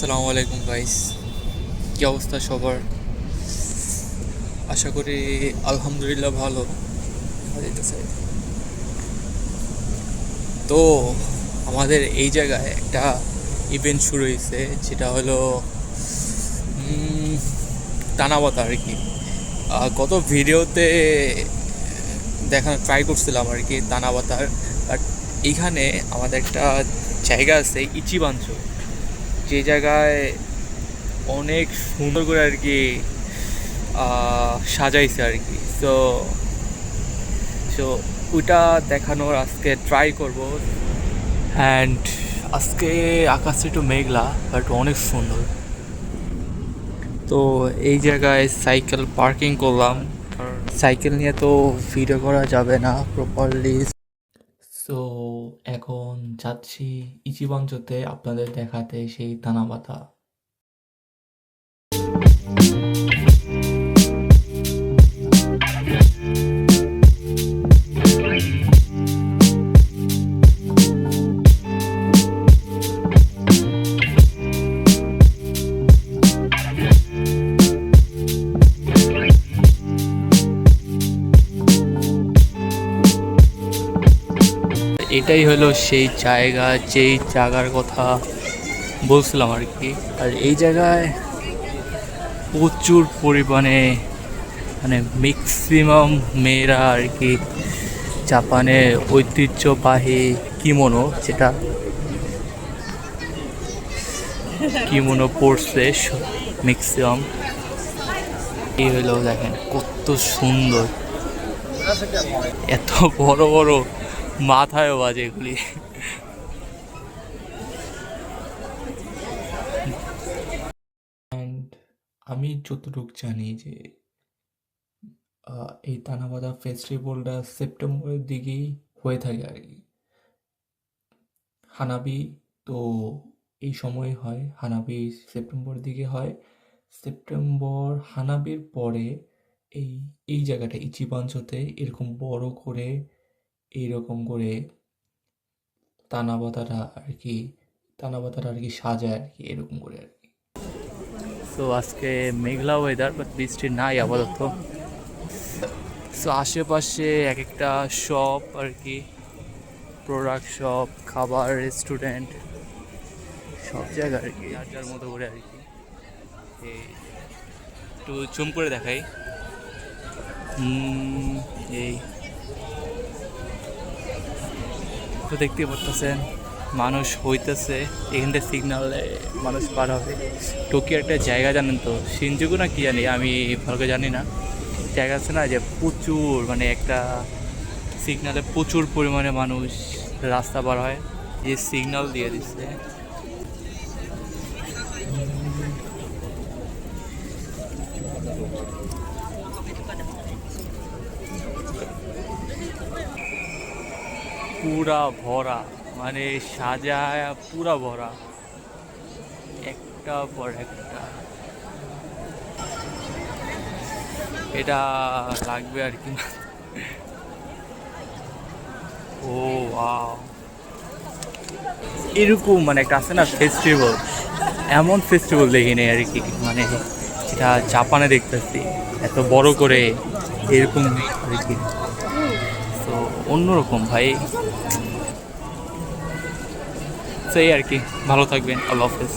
আসসালামু আলাইকুম গাইস, কী অবস্থা সবার? আশা করি আলহামদুলিল্লাহ ভালো যেতেছে। তো আমাদের এই জায়গায় একটা ইভেন্ট শুরু হয়েছে, যেটা হলো টানাবাতা আর কি। গত ভিডিওতে দেখানো ট্রাই করছিলাম আর কি টানাবাতার। বাট এইখানে আমাদের একটা জায়গা আছে ইচিবাঞ্চ, যে জায়গায় অনেক সুন্দর করে আর কি সাজাইছে আর কি। সো সো ওইটা দেখানোর আজকে ট্রাই করব। অ্যান্ড আজকে আকাশটা একটু মেঘলা, বাট অনেক সুন্দর। তো এই জায়গায় সাইকেল পার্কিং করলাম। সাইকেল নিয়ে তো ভিডিও করা যাবে না প্রপারলি। সো এখন যাচ্ছি ইচিবাঞ্চতে আপনাদের দেখাতে সেই টানাবাতা। এটাই হলো সেই জায়গা, যেই জায়গার কথা বলছিলাম আর কি। আর এই জায়গায় প্রচুর পরিমাণে মানে ম্যাক্সিমাম মেয়েরা আর কি জাপানের ঐতিহ্যবাহী কিমোনো, যেটা কিমোনো পরছে ম্যাক্সিমাম। এই হলো দেখেন কত সুন্দর, এত বড় বড় মাথায়ও বাজে এগুলি। অ্যান্ড আমি যতটুকু জানি যে এই তানাবাদা ফেস্টিভ্যালটা সেপ্টেম্বরের দিকেই হয়ে থাকে আর কি। হানাবি তো এই সময় হয়, হানাবি সেপ্টেম্বরের দিকে হয়। সেপ্টেম্বর হানাবির পরে এই এই জায়গাটা ইচিবাঞ্চতে এরকম বড় করে এইরকম করে টানাবাতাটা আর কি সাজায় আর কি, এরকম করে আর কি। সো আজকে মেঘলা ওয়েদার, বাট বৃষ্টি নাই আপাতত। সো আশেপাশে এক একটা শপ আর কি, প্রোডাক্ট শপ, খাবার, রেস্টুরেন্ট, সব জায়গা আর কি, যার যার মতো করে আর কি। একটু জুম করে দেখাই। এই তো দেখতে পারতেছেন মানুষ হইতেছে, এখান থেকে সিগনালে মানুষ পার হবে। টোকিও একটা জায়গা জানেন তো, শিনজুকু না কি জানি, আমি ভালো জানি না। জায়গা আছে না যে প্রচুর মানে একটা সিগনালে প্রচুর পরিমাণে মানুষ রাস্তা পার হয়, যে সিগন্যাল দিয়ে দিচ্ছে। পুরা ভরা, মানে সাজায় পুরা ভরা, একটা পর একটা। এটা লাগবে আর কি। ও ওয়াও, এরকম মানে একটা আছে না ফেস্টিভ্যাল, এমন ফেস্টিভ্যাল দেখিনি আর কি। মানে যেটা জাপানে দেখতেছি এত বড় করে এরকম আর কি। তো অন্যরকম ভাই। সেই আর কি, ভালো থাকবেন, আল্লাহ হাফেজ।